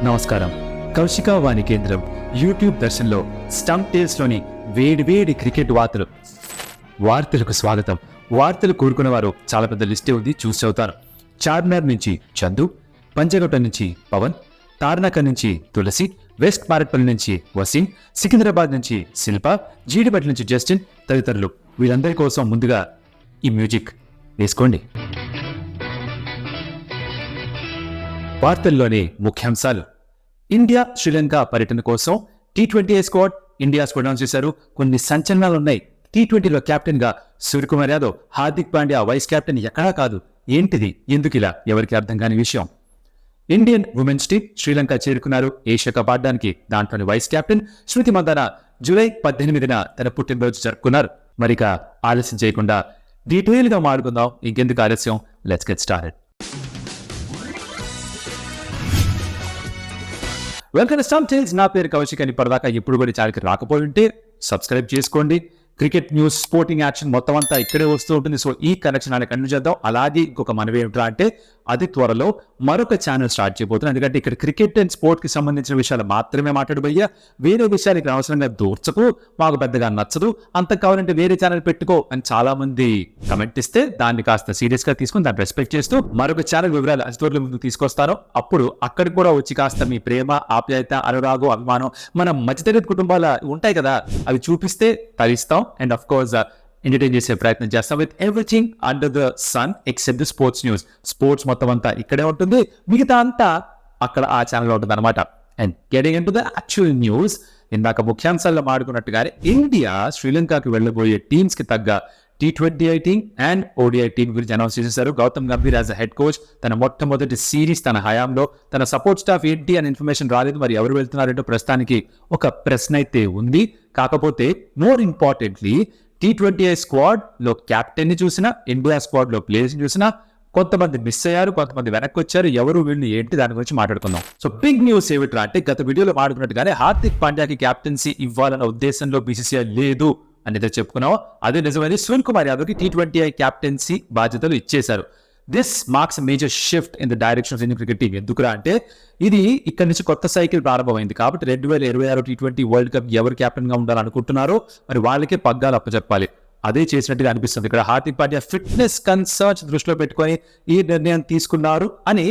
నమస్కారం. కౌశిక వాణి కేంద్రం YouTube దర్శన్లో stump టేల్స్లోని వేడి క్రికెట్ వార్తలకు స్వాగతం. వార్తలు కోరుకున్న వారు చాలా పెద్ద లిస్టే ఉంది, చూసి చదువుతారు. చార్మినార్ నుంచి చందు, పంజగుట్ట నుంచి పవన్, తార్నాక నుంచి తులసి, వెస్ట్ మారట్పల్లి నుంచి వసీం, సికింద్రాబాద్ నుంచి శిల్ప, జీడిపట్ల నుంచి జస్టిన్ తదితరులు. వీళ్ళందరి కోసం ముందుగా ఈ మ్యూజిక్ వేసుకోండి. వార్తల్లోని ముఖ్యాంశాలు. ఇండియా శ్రీలంక పర్యటన కోసం T20 squad India squad announce చేశారు. కొన్ని సంచలనాలు ఉన్నాయి. T20లో కెప్టెన్ గా సూర్యకుమార్ యాదవ్, హార్దిక్ పాండ్యా వైస్ కెప్టెన్ ఎక్కడా కాదు. ఏంటిది, ఎందుకు ఇలా, ఎవరికి అర్థం కాని విషయం. ఇండియన్ ఉమెన్స్ టీం శ్రీలంక చేరుకున్నారు ఏషియా కప్ ఆడడానికి. దాంట్లోని వైస్ కెప్టెన్ స్మృతి మందన జూలై 18న తన పుట్టినరోజు జరుపుకున్నారు. మరిక ఆలస్యం చేయకుండా డీటెయిల్ గా మాట్లాడుకుందాం. ఇంకెందుకు ఆలస్యం, let's get started. Welcome to stump tales. నా పేరు కౌశిక్. అని పరదాకా ఎప్పుడు కూడా ఛానల్కి రాకపోయి ఉంటే సబ్స్క్రైబ్ చేసుకోండి. క్రికెట్ న్యూస్, స్పోర్టింగ్ యాక్షన్ మొత్తం అంతా ఇక్కడే వస్తూ ఉంటుంది. సో ఈ కనెక్షన్ అని కంటిన్యూ చేద్దాం. అలాగే ఇంకొక మనవి ఏమిటా అంటే, అది త్వరలో మరొక ఛానల్ స్టార్ట్ చేయబోతున్నాం. ఎందుకంటే ఇక్కడ క్రికెట్ అండ్ స్పోర్ట్ కి సంబంధించిన విషయాలు మాత్రమే మాట్లాడబోయ్యా. వేరే విషయాలు ఇక్కడ అవసరంగా దూర్చకు, మాకు పెద్దగా నచ్చదు, అంత కావాలంటే వేరే ఛానల్ పెట్టుకో అని చాలా మంది కమెంట్ ఇస్తే దాన్ని కాస్త సీరియస్ గా తీసుకుని దాన్ని రెస్పెక్ట్ చేస్తూ మరొక ఛానల్ వివరాలు అతి త్వరలో ముందుకు తీసుకొస్తాను. అప్పుడు అక్కడికి కూడా వచ్చి కాస్త మీ ప్రేమ, ఆప్యాయత, అనురాగం, అభిమానం మన మధ్యతరగతి కుటుంబాల ఉంటాయి కదా, అవి చూపిస్తే తరిస్తాం. అండ్ ఆఫ్ కోర్స్ ఎంటర్టైన్ చేసే ప్రయత్నం చేస్తాం with everything under the sun except the sports news. Sports మొత్తం అంతా ఇక్కడే ఉంటుంది, మిగతా అంతా అక్కడ ఆ ఛానల్లో ఉంటుంది అనమాట. And getting in to the actual news, ఇందాక ముఖ్యాంశాల్లో మాడుకున్నట్టుగానే ఇండియా శ్రీలంకకి వెళ్ళబోయే టీమ్స్ కి తగ్గ T20 team and ODI team గురించి అనౌన్స్ చేశారు. Gautam Gambhir as a head coach తన మొట్టమొదటి సిరీస్ తన హయాంలో. తన సపోర్ట్ స్టాఫ్ ఏంటి అని ఇన్ఫర్మేషన్ రాలేదు, మరి ఎవరు వెళ్తున్నారంటో ప్రస్తుతానికి ఒక ప్రశ్న అయితే ఉంది. కాకపోతే మోర్ ఇంపార్టెంట్లీ T20 స్క్వాడ్ లో కెప్టెన్ ని చూసినా, ఇండియా స్క్వాడ్ లో ప్లేయర్స్ ని చూసినా కొంతమంది మిస్ అయ్యారు, కొంతమంది వెనక్కి వచ్చారు. ఎవరు వీళ్ళు ఏంటి, దాని గురించి మాట్లాడుకుందాం. సో బిగ్ న్యూస్ ఏమిట్రా అంటే, గత వీడియోలో మాట్లాడుకున్నట్టుగానే హార్దిక్ పాండ్యాకి క్యాప్టెన్సీ ఇవ్వాలన్న ఉద్దేశంలో BCCI లేదు అనేది చెప్పుకున్నాం. అదే నిజమైంది. సూర్యకుమార్ యాదవ్కి T20 క్యాప్టెన్సీ బాధ్యతలు ఇచ్చేశారు. This marks major shift in the direction of Indian cricket team. ఎందుకురా అంటే, ఇది ఇక్కడ నుంచి కొత్త సైకిల్ ప్రారంభమైంది కాబట్టి 2026 T20 వరల్డ్ కప్ ఎవరు కెప్టెన్ గా ఉండాలనుకుంటున్నారో మరి వాళ్ళకే పగ్గాలు అప్పచెప్పాలి. అదే చేసినట్టుగా అనిపిస్తుంది. ఇక్కడ హార్దిక్ పాండ్యా ఫిట్నెస్ కన్సర్న్స్ దృష్టిలో పెట్టుకొని ఈ నిర్ణయం తీసుకున్నారు అని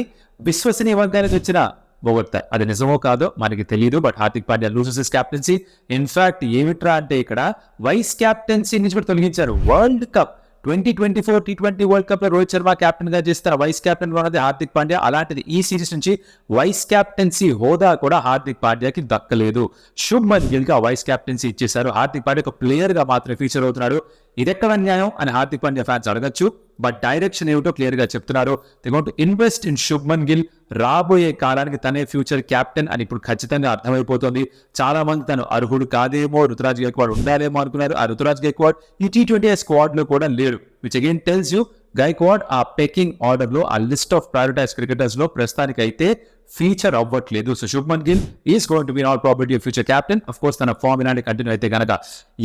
విశ్వసనీయ వర్గానికి వచ్చిన పోగొడతాయి. అది నిజమో కాదో మనకి తెలియదు. But Hardik Pandya loses his captaincy. In fact ఏమిట్రా అంటే, ఇక్కడ వైస్ క్యాప్టెన్సీ నుంచి కూడా తొలగించారు. World cup 2024 T20 world cup లో రోహిత్ శర్మ కెప్టెన్ గా చేస్తారు, వైస్ కెప్టెన్ గా ఉన్నది హార్దిక్ పాండ్యా. అలాంటిది ఈ సిరీస్ నుంచి వైస్ కెప్టెన్సీ హోదా కూడా హార్దిక్ పాండ్యాకి దక్కలేదు. శుభ్మన్ గిల్ గా వైస్ కెప్టెన్సీ ఇచ్చేశారు. హార్దిక్ పాండ్యా ఒక ప్లేయర్ గా మాత్రమే ఫీచర్ అవుతున్నాడు. ఇదెక్కడ అన్యాయం అని హార్దిక్ పాండ్యా ఫ్యాన్స్ అడగచ్చు. బట్ డైరెక్షన్ ఏమిటో క్లియర్ గా చెప్తున్నారు. They want to invest in Shubman Gill. రాబోయే కాలానికి తనే ఫ్యూచర్ క్యాప్టెన్ అని ఇప్పుడు ఖచ్చితంగా అర్థమైపోతుంది. చాలా మంది తను అర్హుడు కాదేమో, రుతురాజ్ గైక్వాడ్ ఉండాలేమో అనుకున్నారు. ఆ రుతురాజ్ గైక్వాడ్ ఈ T20 స్క్వాడ్ లో కూడా లేరు, which again tells you Gaikwad ఆ పెకింగ్ ఆర్డర్ లో, ఆ లిస్ట్ ఆఫ్ ప్రయారిటైజ్ క్రికెటర్స్ లో ప్రస్తుతానికి అయితే ఫీచర్ అవ్వట్లేదు. So Shubman Gill is going to be in all probability future captain. Of course తన ఫామ్ ఇలాంటి కంటిన్యూ అయితే కనుక.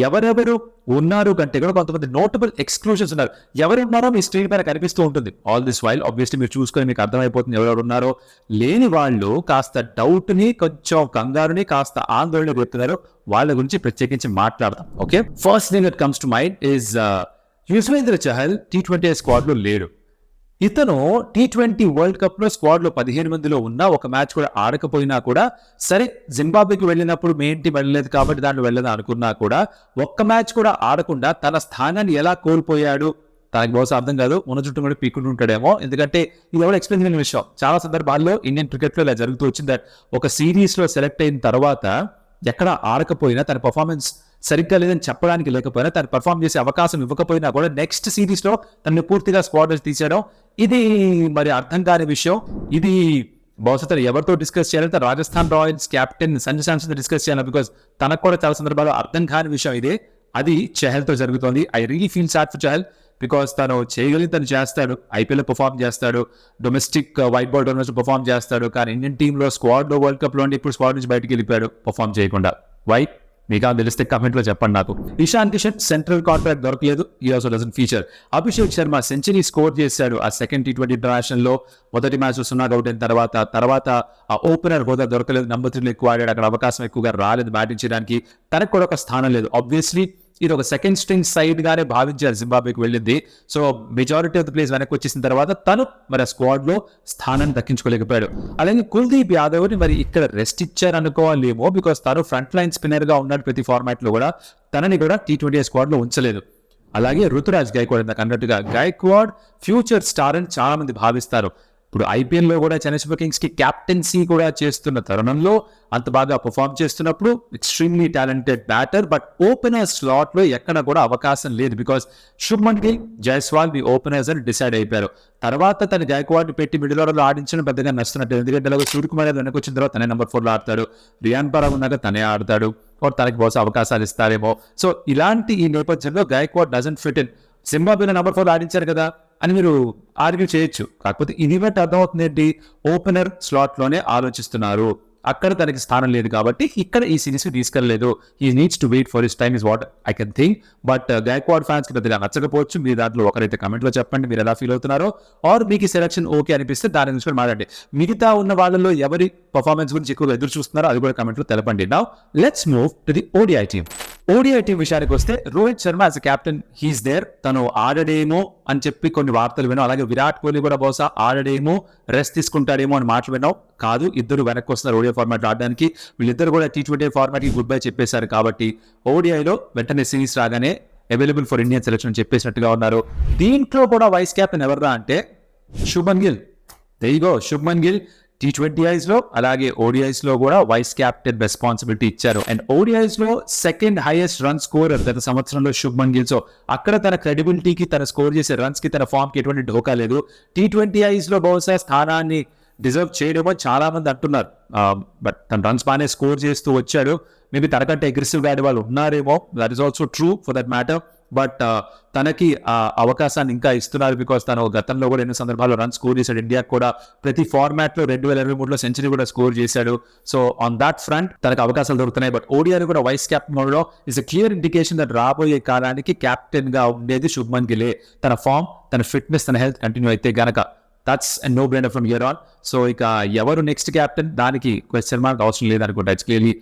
ఎవరెవరు ఉన్నారు కంటే కూడా కొంతమంది నోటబుల్ ఎక్స్క్లూజన్స్ ఉన్నారు. ఎవరున్నారో మీ స్క్రీన్ పైన కనిపిస్తూ ఉంటుంది. ఆల్ దిస్ వైల్ ఆబ్వియస్లీ మీరు చూసుకొని మీకు అర్థమైపోతుంది ఎవరెవరు ఉన్నారో. లేని వాళ్ళు కాస్త డౌట్ ని, కొంచెం కంగారుని, కాస్త ఆందోళన గుర్తున్నారు. వాళ్ళ గురించి ప్రత్యేకించి మాట్లాడదాం. Okay, first thing that comes to mind is Yuzvendra Chahal T20 squad లో లేడు. ఇతను T20 వరల్డ్ కప్ లో స్క్వాడ్ లో 15 మందిలో ఉన్నా, ఒక మ్యాచ్ కూడా ఆడకపోయినా కూడా సరే, జింబాబ్వేకి వెళ్ళినప్పుడు మెయిన్ టీం వెళ్ళలేదు కాబట్టి దాంట్లో వెళ్ళదని అనుకున్నా కూడా ఒక్క మ్యాచ్ కూడా ఆడకుండా తన స్థానాన్ని ఎలా కోల్పోయాడు తనకి బహుశా అర్థం కాదు. ఉన్న చుట్టూ కూడా పీక్కుంటుంటాడేమో. ఎందుకంటే ఇది ఎవరు ఎక్స్ప్లెయిన్ చేయని విషయం. చాలా సందర్భాల్లో ఇండియన్ క్రికెట్ లో ఇలా జరుగుతూ వచ్చింది. దట్ ఒక సిరీస్ లో సెలెక్ట్ అయిన తర్వాత ఎక్కడ ఆడకపోయినా, తన పర్ఫార్మెన్స్ సరిగ్గా లేదని చెప్పడానికి లేకపోయినా, తను పర్ఫార్మ్ చేసే అవకాశం ఇవ్వకపోయినా కూడా నెక్స్ట్ సిరీస్ లో తనని పూర్తిగా స్క్వాడ్ నుంచి తీసేయడం, ఇది మరి అర్థం కాని విషయం. ఇది బహుశా తను ఎవరితో డిస్కస్ చేయాలంటే Rajasthan Royals captain Sanju Samson discuss చేయాలి. బికాస్ తనకు కూడా చాలా సందర్భాల్లో అర్థం కాని విషయం ఇదే. అది చహల్తో జరుగుతోంది. I really feel sad for Chahal. Because తను చేయగలిగి తను చేస్తాడు, ఐపీఎల్ పర్ఫార్మ్ చేస్తాడు, domestic white ball tournaments perform చేస్తాడు. కానీ ఇండియన్ టీంలో స్క్వాడ్ లో వరల్డ్ కప్ లో ఇప్పుడు స్క్వాడ్ నుంచి బయటకు వెళ్ళిపోయాడు పర్ఫార్మ్ చేయకుండా. వై? మీకు తెలిస్తే కమెంట్ లో చెప్పండి నాకు. ఇషాన్ కిషన్ సెంట్రల్ కాంట్రాక్ట్ దొరకలేదు, ఈ also doesn't feature. Abhishek Sharma century score చేశాడు ఆ సెకండ్ T20 ఇంటర్నేషనల్ లో. మొదటి మ్యాచ్ 0 అవుట్ అయిన తర్వాత ఆ ఓపెనర్ హోదా దొరకలేదు, నంబర్ 3 ఎక్కువ ఆడాడు, అక్కడ అవకాశం ఎక్కువగా రాలేదు బ్యాటింగ్ చేయడానికి, తనకు కూడా ఒక స్థానం లేదు. ఆబ్వియస్లీ ఇది ఒక సెకండ్ స్ట్రింగ్ సైడ్ గానే భావించారు జింబాబ్వేకి వెళ్ళింది. So majority of the place వెనక్కి వచ్చేసిన తర్వాత తను మరి ఆ స్క్వాడ్ లో స్థానాన్ని దక్కించుకోలేకపోయాడు. అలాగే కుల్దీప్ యాదవ్ ని మరి ఇక్కడ రెస్ట్ ఇచ్చారు అనుకోవాలేమో, బికాస్ తను ఫ్రంట్ లైన్ స్పిన్నర్ గా ఉన్నాడు ప్రతి ఫార్మాట్ లో కూడా, తనని కూడా T20 స్క్వాడ్ లో ఉంచలేదు. అలాగే రుతురాజ్ గైక్వాడ్ నాకు అన్నట్టుగా గైక్వాడ్ ఫ్యూచర్ స్టార్ అని చాలా మంది భావిస్తారు. ఇప్పుడు IPL లో కూడా చెన్నై సూపర్ కింగ్స్ కి క్యాప్టెన్సీ కూడా చేస్తున్న తరుణంలో అంత బాగా పర్ఫామ్ చేస్తున్నప్పుడు extremely talented batter, but opener slot లో ఎక్కడ కూడా అవకాశం లేదు. Because Shubman Gill, Jaiswal me openers అని డిసైడ్ అయిపోయారు. తర్వాత తన గైక్వాడ్ పెట్టి మిడిల్ ఆర్డర్ లో ఆడించడం పెద్దగా నచ్చుతున్నట్టు, ఎందుకంటే అలాగే సూర్యకుమార్ వెనక్కి వచ్చిన తర్వాత తనే నెంబర్ 4 లో ఆడతాడు, రియాన్ పరాగ్ ఉన్నాక తనే ఆడతాడు, తనకి బహుశా అవకాశాలు ఇస్తారేమో. సో ఇలాంటి ఈ నేపథ్యంలో గైక్వాడ్ డజంట్ ఫిట్ ఇన్. జింబాబ్వేలో నెంబర్ 4 ఆడించారు కదా అని మీరు ఆర్గ్యూ చేయొచ్చు, కాకపోతే ఇది బట్టి అర్థమవుతుంది ఏంటి, ఓపెనర్ స్లాట్ లోనే ఆలోచిస్తున్నారు, అక్కడ తనకి స్థానం లేదు కాబట్టి ఇక్కడ ఈ సిరీస్ తీసుకెళ్ళలేదు. He needs to wait for his time is what I can think. But Gaikwad fans కి పెద్దగా నచ్చకపోవచ్చు, మీరు దాంట్లో ఒకరైతే కమెంట్ లో చెప్పండి మీరు ఎలా ఫీల్ అవుతున్నారో, ఆర్ మీకు ఈ సెలక్షన్ ఓకే అనిపిస్తే దాని గురించి కూడా మాట్లాడండి. మిగతా ఉన్న వాళ్ళలో ఎవరి పర్ఫార్మెన్స్ గురించి ఎక్కువగా ఎదురు చూస్తున్నారో అది కూడా కమెంట్ లో తెలపండి. Now let's move to the ODI team. ODI team విషయానికి వస్తే Rohit Sharma as a captain he's there, తను ఆడడేమో అని చెప్పి కొన్ని వార్తలు విన్నాం. అలాగే విరాట్ కోహ్లీ కూడా బహుశా ఆడడేమో, రెస్ట్ తీసుకుంటాడేమో అని మాటలు విన్నాం. కాదు, ఇద్దరు వెనక్కి వస్తున్నారు ODI ఫార్మాట్ ఆడడానికి. వీళ్ళిద్దరు కూడా T20 ఫార్మాట్ కి గుడ్ బై చెప్పేశారు కాబట్టి ODIలో వెంటనే సిరీస్ రాగానే అవైలబుల్ ఫర్ ఇండియన్ సెలెక్షన్ అని చెప్పేసినట్టుగా ఉన్నారు. దీంట్లో కూడా వైస్ కెప్టెన్ ఎవర్రా అంటే శుభ్మన్ గిల్. దేయిగో శుభ్మన్ గిల్ T20 లో అలాగే ODIs లో కూడా వైస్ కెప్టెన్ రెస్పాన్సిబిలిటీ ఇచ్చారు. అండ్ ODIs లో సెకండ్ హైయెస్ట్ రన్ స్కోరర్ గత సంవత్సరంలో శుభ్మన్ గిల్. సో అక్కడ తన క్రెడిబిలిటీకి, తన స్కోర్ చేసే రన్స్ కి, తన ఫామ్ కి ఎటువంటి ఢోకా లేదు. T20 లో బహుశా స్థానాన్ని డిజర్వ్ చేయడమో చాలా మంది అంటున్నారు, బట్ తన రన్స్ బాగానే స్కోర్ చేస్తూ వచ్చాడు. మేబీ తనకంటే అగ్రెసివ్ గా ఆడే వాళ్ళు ఉన్నారేమో, that is also true for that matter. But తనకి ఆ అవకాశాన్ని ఇంకా ఇస్తున్నారు, బికాస్ తను గతంలో కూడా ఎన్నో సందర్భాల్లో రన్ స్కోర్ చేశాడు. ఇండియాకి కూడా ప్రతి ఫార్మాట్ లో 2023లో సెంచరీ కూడా స్కోర్ చేశాడు. సో ఆన్ దాట్ ఫ్రంట్ తనకు అవకాశాలు దొరుకుతున్నాయి. బట్ ODI కూడా వైస్ కెప్టెన్ మోడ్లో is a clear indication that రాబోయే కాలానికి కెప్టెన్ గా ఉండేది శుభ్మన్ గిలే. తన ఫామ్, తన ఫిట్నెస్, తన హెల్త్ కంటిన్యూ అయితే గనక that's no brainer from here on. So ఇక ఎవరు నెక్స్ట్ క్యాప్టెన్ దానికి క్వశ్చన్ మార్క్ అవసరం లేదనుకుంటా, it's clearly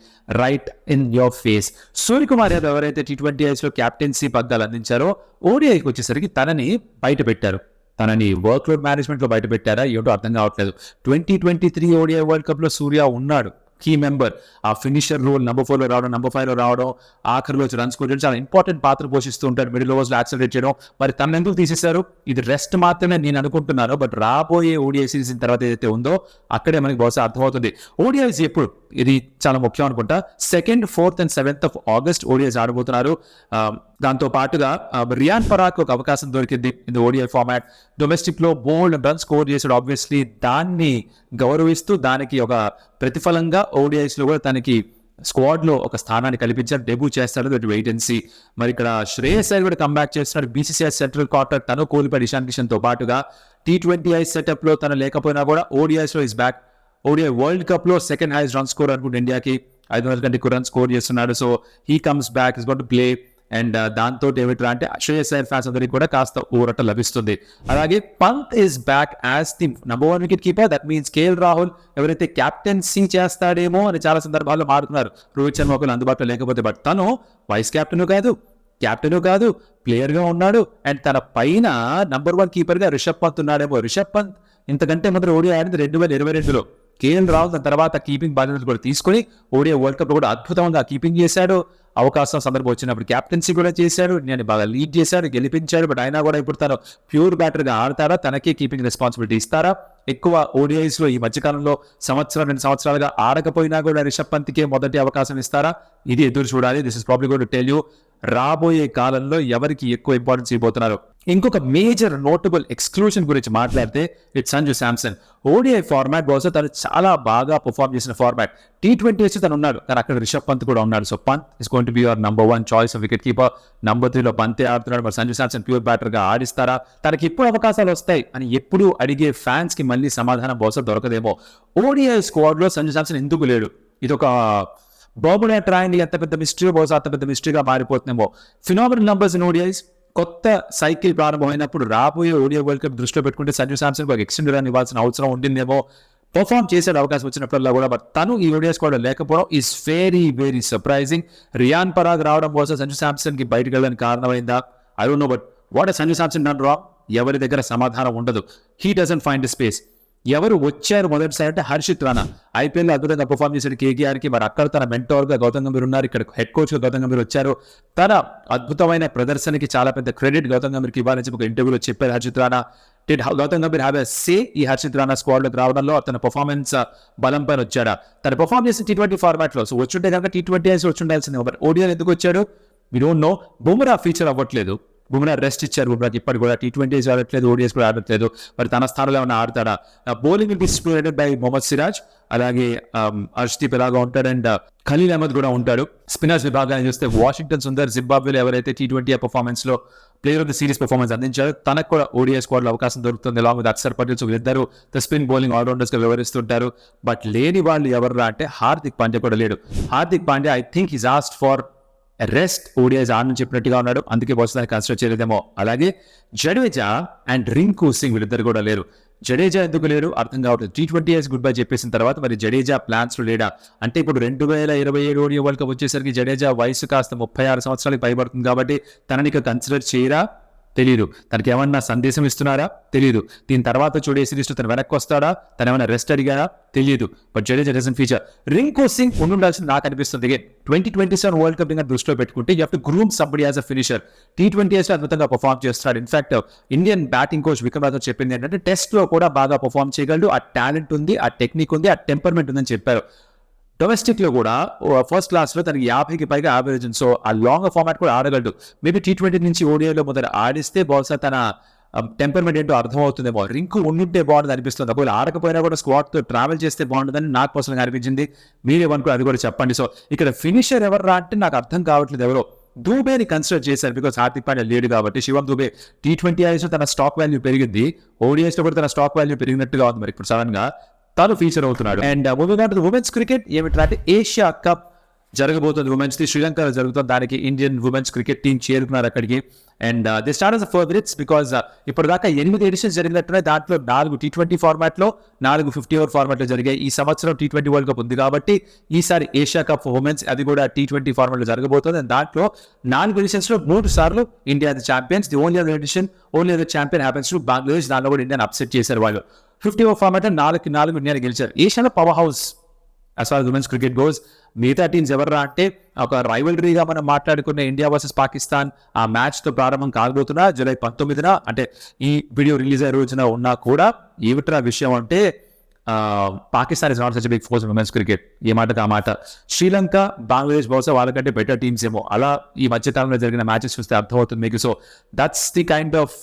right in your face. Suryakumar Yadav ఎవరైతే T20 లో క్యాప్టెన్సీ పగ్గాలు అందించారో ODIకి వచ్చేసరికి తనని బయట పెట్టారు. తనని వర్క్ లోడ్ మేనేజ్మెంట్ లో బయట పెట్టారా ఏమిటో అర్థం కావట్లేదు. 2023 ODI వరల్డ్ కప్ లో సూర్య ఉన్నాడు, కీ మెంబర్. ఆ ఫినిషర్ రోల్ నెంబర్ 4 లో రావడం, నెంబర్ 5 లో రావడం, ఆఖరిలో రన్స్ స్కోర్ చేయడం చాలా ఇంపార్టెంట్ పాత్ర పోషిస్తూ ఉంటాడు. మిడిల్ ఓవర్స్ లో యాక్సిలరేట్ చేయడం. మరి తన ఎందుకు తీసేశారు? ఇది రెస్ట్ మాత్రమే నేను అనుకుంటున్నాను, బట్ రాబోయే ODI సిరీస్ తర్వాత ఏదైతే ఉందో అక్కడే మనకి బహుశా అర్థమవుతుంది. ODIs ఎప్పుడు, ఇది చాలా ముఖ్యం అనుకుంటా, 2nd, 4th and 7th of August ODIs ఆడబోతున్నారు. దాంతో పాటుగా రియాన్ పరాగ్ ఒక అవకాశం దొరికింది in the ODI format. Domestic లో బోల్డ్ రన్ స్కోర్ చేశాడు. ఆబ్వియస్లీ దాన్ని గౌరవిస్తూ దానికి ఒక ప్రతిఫలంగా ODIs లో కూడా తనకి స్క్వాడ్ లో ఒక స్థానాన్ని కల్పించారు. డెబ్యూ చేస్తాడు, దట్ వెయిట్ అండ్ సీ. మరి ఇక్కడ శ్రేయస్ అయ్యర్ కూడా కంబ్యాక్ చేస్తున్నాడు. BCCI సెంట్రల్ కాంట్రాక్ట్ తను కోల్పోయాడు ఇషాన్ కిషన్ తో పాటుగా. T20 సెటప్ లో తను లేకపోయినా కూడా ODIs లో is back. ODI world cup లో సెకండ్ హైయెస్ట్ రన్ స్కోర్ అనుకుంటే ఇండియాకి 500 కంటే ఎక్కువ రన్ స్కోర్ చేస్తున్నాడు. So he comes back, is got to play. And దాంతో ఏమిట్రా అంటే శ్రేయస్ అయ్యర్ ఫ్యాన్స్ అందరికీ కూడా కాస్త ఊరట లభిస్తుంది. అలాగే Pant is back as the number 1 wicket keeper. That means KL Rahul ఎవరైతే క్యాప్టెన్సీ చేస్తాడేమో అని చాలా సందర్భాల్లో మారుతున్నారు, రోహిత్ శర్మ ఒకరు అందుబాటులో లేకపోతే. బట్ తను వైస్ కెప్టెన్ కాదు, కెప్టెన్ కాదు, ప్లేయర్ గా ఉన్నాడు. అండ్ తన పైన నంబర్ 1 కీపర్ గా రిషబ్ పంత్ ఉన్నాడేమో. రిషబ్ పంత్ ఇంతకంటే ముందు ODI ఆడింది 2022లో. KL రాహుల్ దాని తర్వాత కీపింగ్ బాధ్యతలు కూడా తీసుకొని ODI వరల్డ్ కప్ లో కూడా అద్భుతంగా కీపింగ్ చేశాడు. అవకాశం సందర్భం వచ్చినప్పుడు క్యాప్టెన్సీ కూడా చేశాడు, నేను బాగా లీడ్ చేశాడు, గెలిపించాడు. బట్ అయినా కూడా ఇప్పుడు తను ప్యూర్ బ్యాటర్ గా ఆడతారా, తనకే కీపింగ్ రెస్పాన్సిబిలిటీ ఇస్తారా? ఎక్కువ ODIs లో ఈ మధ్యకాలంలో 2 సంవత్సరాలుగా ఆడకపోయినా కూడా రిషబ్ పంత్కే మొదటి అవకాశం ఇస్తారా? ఇది ఎదురు చూడాలి. This is probably going to tell you రాబోయే కాలంలో ఎవరికి ఎక్కువ ఇంపార్టెన్స్ ఇవ్వబోతున్నారు. ఇంకొక మేజర్ నోటబుల్ ఎక్స్క్లూషన్ గురించి మాట్లాడితే it's Sanju Samson. ODI format బహుశా తను చాలా బాగా పర్ఫార్మ్ చేసిన ఫార్మాట్. T20 తను ఉన్నాడు, కానీ అక్కడ రిషబ్ పంత్ కూడా ఉన్నాడు. So Pant is going to be your number 1 choice of wicket keeper. Number 3 లో పంతే ఆడుతున్నాడు. మరి సంజు శాంసన్ ప్యూర్ బ్యాటర్ గా ఆడిస్తారా? తనకి ఎప్పుడు అవకాశాలు వస్తాయి అని ఎప్పుడు అడిగే ఫ్యాన్స్ కి మళ్ళీ సమాధానం బహుశా దొరకదేమో. ODI స్క్వాడ్ లో సంజు శాంసన్ ఎందుకు లేడు? ఇదొక బర్ముడా ట్రయాంగిల్ ఎంత పెద్ద మిస్టరీ బహుశా అంత పెద్ద మిస్టరీగా మారిపోతుందేమో. Phenomenal numbers in ODIs. కొత్త సైకిల్ ప్రారంభమైనప్పుడు రాబోయే ఓడిఐ వరల్డ్ కప్ దృష్టిలో పెట్టుకుంటే సంజు శాంసన్ ఒక ఎక్స్టెండ్ రన్ ఇవ్వాల్సిన అవసరం ఉండిందేమో. పర్ఫామ్ చేసే అవకాశం వచ్చినప్పుడల్లా కూడా బట్ తను ఈ ఓడిఐ స్క్వాడ్ లేకపోవడం is very very surprising. Riyan Parag రావడం కోసం సంజు శాంసన్ కి బయటకు వెళ్ళడానికి కారణమైందా I don't know. But what Sanju Samson done wrong? ఎవరి దగ్గర సమాధానం ఉండదు. He doesn't find space. ఎవరు వచ్చారు మొదటిసారి అంటే హర్షిత్ రాణా ఐపీఎల్ అద్భుతంగా పర్ఫామ్ చేశాడు కేకేఆర్ కి. మరి అక్కడ తన మెంటోర్ గా గౌతమ్ గంభీర్ ఉన్నారు, ఇక్కడ హెడ్ కోచ్ గా గౌతమ్ గంభీర్ వచ్చారు. తన అద్భుతమైన ప్రదర్శనకి చాలా పెద్ద క్రెడిట్ గౌతమ్ గంభీర్కి ఇవ్వాలని ఒక ఇంటర్వ్యూలో చెప్పారు హర్షిత్ రాణా. గౌతమ్ గంభీర్ హ్యావ్ ఎ సే ఈ హర్షిత్ రాణా స్క్వాడ్ లోకి రావడంలో తన పర్ఫార్మెన్స్ బలం పైన వచ్చాడా? తన పర్ఫార్మ్ చేసిన T20 ఫార్మాట్ లో. సో వచ్చుంటే కనుక T20 వచ్చుండాల్సిందే. బట్ ఓడిఐ ఎందుకు వచ్చాడు we don't know. Bumrah feature అవ్వట్లేదు. బుమ్రా రెస్ట్ ఇచ్చారు. బుమ్రాకి ఇప్పటికి కూడా T20 ఆడట్లేదు, ఓడిఐస్ కూడా ఆడట్లేదు. మరి తన స్థానంలో ఏమైనా ఆడతాడా? Bowling will be splitted by Mohammed Siraj, అలాగే హర్షదీప్ ఎలాగా ఉంటాడు అండ్ ఖలీల్ అహ్మద్ కూడా ఉంటాడు. స్పిన్నర్స్ విభాగాన్ని చూస్తే వాషింగ్టన్ సుందర్ జింబాబ్వేలో ఎవరైతే T20 పర్ఫార్మెన్స్ లో player of the series performance అందించారు తనకు కూడా ఓడిఐ స్క్వాడ్ లో అవకాశం దొరుకుతుంది. Along with Akshar Patel. So వీళ్ళిద్దరు ద స్పిన్ బౌలింగ్ ఆల్రౌండర్స్ గా వ్యవహరిస్తుంటారు. బట్ లేని వాళ్ళు ఎవర్రా అంటే హార్దిక్ పాండ్యా కూడా లేడు. Hardik Pandya I think is asked for rest. ODIs ఆడని చెప్పినట్టుగా ఉన్నాడు, అందుకే బహుశా దాన్ని కన్సిడర్ చేయలేదేమో. అలాగే జడేజా అండ్ రింకు సింగ్ వీళ్ళిద్దరు కూడా లేరు. జడేజా ఎందుకు లేరు అర్థం కావట్లేదు. T20 గుడ్ బై చెప్పేసిన తర్వాత మరి జడేజా ప్లాన్స్ లో లేడా అంటే ఇప్పుడు 2027 ఓడిఐ వరల్డ్ కప్ వచ్చేసరికి జడేజా వయసు కాస్త 36 సంవత్సరాలకు పైబడుతుంది కాబట్టి తనని కన్సిడర్ చేయరా తెలియదు. తనకి ఏమన్నా సందేశం ఇస్తున్నారా తెలియదు. దీని తర్వాత చూడే సిరీస్ లో తను వెనక్కి వస్తాడా, తను ఏమైనా రెస్ట్ అడిగారా తెలియదు. But Jadeja doesn't feature. Rinku Singh ఉండాల్సింది నాకు అనిపిస్తుంది. 2027 వరల్డ్ కప్ దృష్టిలో పెట్టుకుంటే you have to groom somebody as a finisher. T20 లో అద్భుతంగా పర్ఫామ్ చేస్తున్నాడు. In fact Indian batting coach Vikram Rathod చెప్పింది ఏంటంటే టెస్ట్ లో కూడా బాగా పర్ఫామ్ చేయగలడు, ఆ టాలెంట్ ఉంది, ఆ టెక్నిక్ ఉంది, ఆ టెంపర్మెంట్ ఉందని చెప్పారు. డొమెస్టిక్ లో కూడా ఫస్ట్ క్లాస్ లో తనకి 50కి పైగా యావరేజ్. సో ఆ లాంగ్ ఫార్మాట్ కూడా ఆడగలడు. మేబీ T20 నుంచి ఓడిఐలో మొదట ఆడిస్తే బహుశా తన టెంపర్మెంట్ ఏంటో అర్థం అవుతుందేమో. రింకు ఉండింటే బాగుంటుంది అనిపిస్తుంది. ఒకవేళ ఆడకపోయినా కూడా స్క్వాడ్ తో ట్రావెల్ చేస్తే బాగుంటుందని నాకు పర్సనల్గా అనిపించింది. మీరేమనుకో అది కూడా చెప్పండి. సో ఇక్కడ ఫినిషర్ ఎవర్రా అంటే నాకు అర్థం కావట్లేదు. ఎవరో దూబేని కన్సిడర్ చేశారు బికాస్ హార్దిక్ పాండ్యా లేడు కాబట్టి. శివం దూబే T20 తన స్టాక్ వాల్యూ పెరిగింది, ఓడిఐస్ లో కూడా తన స్టాక్ వాల్యూ పెరిగినట్టుగా ఉంది. మరి ఇప్పుడు సడన్ గా తను ఫీచర్ అవుతున్నాడు. And moving on to women's cricket ఏమిటంటే ఏషియా కప్ జరగబోతుంది ఉమెన్స్ ది, శ్రీలంకలో జరుగుతుంది. దానికి ఇండియన్ ఉమెన్స్ క్రికెట్ టీం చేరుకున్నారు అక్కడికి. And they start as favourites because ఇప్పటిదాకా 8 ఎడిషన్స్ జరిగినట్టున్నాయి. దాంట్లో 4 T20 ఫార్మాట్ లో, 4 50 ఓవర్ ఫార్మాట్ లో జరిగాయి. ఈ సంవత్సరం T20 వరల్డ్ కప్ ఉంది కాబట్టి ఈసారి ఏషియా కప్ ఉమెన్స్ అది కూడా T20 ఫార్మాట్ లో జరగబోతుంది. అండ్ దాంట్లో 4 ఎడిషన్స్ లో 3 సార్లు India the champions. The only other edition only other champion happens to Bangladesh. దాంట్లో కూడా ఇండియన్ అప్సెట్ చేశారు వాళ్ళు. 50 ఓవర్ ఫార్మాట్ 4 ఇండియా గెలిచారు. ఏషియాలో powerhouse as far as women's cricket goes. మిగతా టీమ్స్ ఎవర్రా అంటే ఒక రైవలరీగా మనం మాట్లాడుకున్న ఇండియా వర్సెస్ పాకిస్తాన్ ఆ మ్యాచ్ తో ప్రారంభం కాగబోతున్నా జూలై 19న అంటే ఈ వీడియో రిలీజ్ అయ్యే రోజున ఉన్నా కూడా ఏమిట్రా విషయం అంటే Pakistan is not such big force in women's cricket. ఏ మాటకు ఆ మాట. శ్రీలంక, బంగ్లాదేశ్ బహుశా వాళ్ళకంటే బెటర్ టీమ్స్ ఏమో. అలా ఈ మధ్యకాలంలో జరిగిన మ్యాచెస్ చూస్తే అర్థమవుతుంది మీకు. So that's the kind of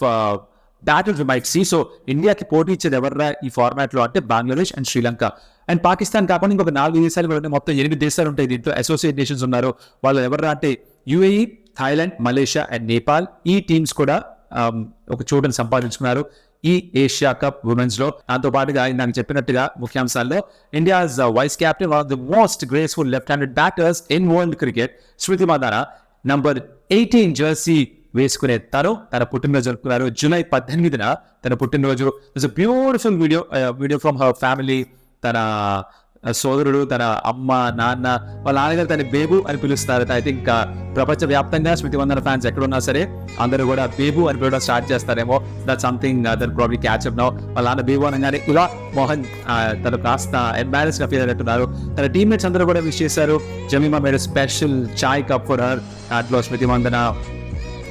battles we might see. So ఇండియాకి పోటీ ఇచ్చేది ఎవర్రా ఈ ఫార్మాట్ లో అంటే బంగ్లాదేశ్ అండ్ శ్రీలంక. అండ్ పాకిస్తాన్ కాకుండా ఇంకొక 4 దేశాలు కూడా ఉంటాయి. మొత్తం 8 దేశాలు ఉంటాయి దీంట్లో. అసోసియేట్ నేషన్స్ ఉన్నారు. వాళ్ళు ఎవర్రా అంటే UAE, Thailand, Malaysia and Nepal. ఈ టీమ్స్ కూడా ఒక చోటును సంపాదించుకున్నారు ఈ ఏషియా కప్ ఉమెన్స్ లో. దాంతో పాటుగా నాకు చెప్పినట్టుగా ముఖ్యాంశాల్లో India's vice captain, one of the most graceful left handed batters in world cricket, Smriti Mandhana number 18 jersey వేసుకునే తన పుట్టినరోజు జరుపుకున్నారు. జూలై 18న తన పుట్టినరోజు. Beautiful video from her family. తన సోదరుడు, తన అమ్మ, నాన్న, వాళ్ళ నాన్నగారు తన బేబు అని పిలుస్తారు. ఐ థింక్ ప్రపంచ వ్యాప్తంగా స్మృతి మందన ఫ్యాన్స్ ఎక్కడున్నా సరే అందరూ కూడా బేబు అని పిలవడం స్టార్ట్ చేస్తారేమో. That something that probably catch up now. వాళ్ళ నాన్న బేబు అనగానే ఇలా మోహన్ తను కాస్త ఎంబారెస్ గా ఫీల్ అయినట్టున్నారు. తన టీమ్మేట్స్ అందరూ కూడా విష్ చేశారు. Jemimah made special chai cup for her. దాంట్లో స్మృతి మందన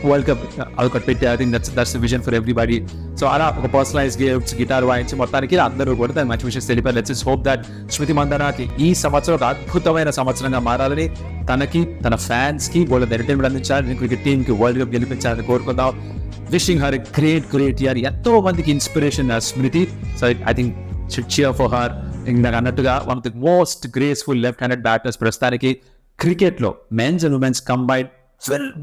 వరల్డ్ కప్ అదొకటి పెట్టి I think that's vision for everybody. So అలా ఒక పర్సనలైజ్ గిఫ్ట్స్, గిటార్ వాయించి మొత్తానికి అందరూ కూడా తన మంచి విషయం తెలిపారు. లెట్స్ హోప్ దట్ స్మృతి మందనాకి ఈ సంవత్సరం ఒక అద్భుతమైన సంవత్సరంగా మారాలని, తనకి, తన ఫ్యాన్స్ కి వాళ్ళ ఎంటర్టైన్మెంట్ అందించాలని, క్రికెట్ టీమ్ కి వరల్డ్ కప్ గెలిపించాలని కోరుకుందాం. Wishing her great year. ఎంతో మందికి inspiration Smriti. So I think should cheer for her. ఇందాక అన్నట్టుగా one of the most graceful left handed batters ప్రస్తుతానికి క్రికెట్ లో men's and women's combined.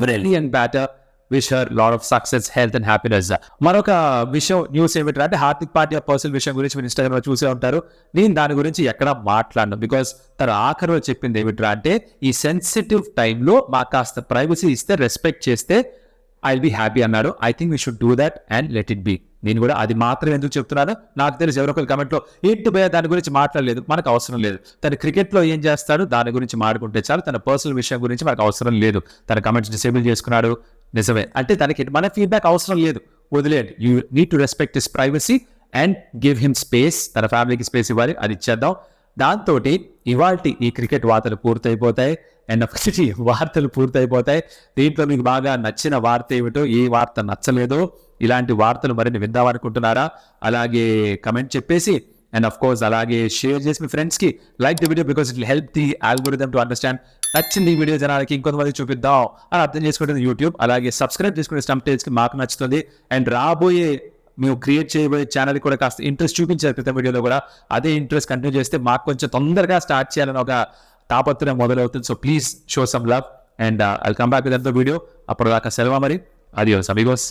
Brilliant batter. Wish her lot of success, health and happiness. మరొక విషయం news ఏమిటంటే అంటే Hardik Pandya personal విషయం గురించి మీరు ఇన్స్టాగ్రామ్ లో చూసే ఉంటారు. నేను దాని గురించి ఎక్కడ మాట్లాడను, బికాస్ తన ఆఖరిలో చెప్పింది ఏమిట్రా అంటే ఈ సెన్సిటివ్ టైంలో మాకు కాస్త ప్రైవసీ ఇస్తే, రెస్పెక్ట్ చేస్తే ఐ బి హ్యాపీ అన్నాడు. I think we should do that and let it be. నేను కూడా అది మాత్రం ఎందుకు చెప్తున్నాను, నాకు తెలిసి ఎవరొకరు కమెంట్లో ఏంటి భయ దాని గురించి మాట్లాడలేదు, మనకు అవసరం లేదు. తన క్రికెట్లో ఏం చేస్తాడు దాని గురించి మాట్లాడుకుంటే చాలు, తన పర్సనల్ విషయం గురించి మనకు అవసరం లేదు. తన కమెంట్స్ డిసేబుల్ చేసుకున్నాడు, నిజమే. అంటే తనకి మన ఫీడ్బ్యాక్ అవసరం లేదు, వదిలేయండి. You need to respect his privacy and give him space. తన ఫ్యామిలీకి స్పేస్ ఇవ్వాలి, అది ఇచ్చేద్దాం. దాంతో ఇవాల్టి ఈ క్రికెట్ వార్తలు పూర్తయిపోతాయి అండ్ ఒకటి వార్తలు పూర్తయిపోతాయి. దీంట్లో మీకు బాగా నచ్చిన వార్త ఏమిటో, ఏ వార్త నచ్చలేదో, ఇలాంటి వార్తలు మరిన్ని విందామనుకుంటున్నారా, అలాగే కమెంట్ చెప్పేసి అండ్ ఆఫ్ కోర్స్ అలాగే షేర్ చేసి మీ ఫ్రెండ్స్కి. Like the video because it will help the algorithm to understand. నచ్చింది ఈ వీడియో జనాలకి ఇంకొంతమంది చూపిద్దాం అని అర్థం చేసుకుంటుంది యూట్యూబ్. అలాగే సబ్స్క్రైబ్ చేసుకునే స్టంప్ టేల్స్కి మాకు నచ్చుతుంది. అండ్ రాబోయే మేము క్రియేట్ చేయబోయే ఛానల్ కూడా కాస్త ఇంట్రెస్ట్ చూపించారు క్రితం వీడియోలో కూడా. అదే ఇంట్రెస్ట్ కంటిన్యూ చేస్తే మాకు కొంచెం తొందరగా స్టార్ట్ చేయాలని ఒక తాపత్రయం మొదలవుతుంది. So please show some love and I'll come back with another video. అప్పటిదాకా సెలవు మరి. Adios Amigos.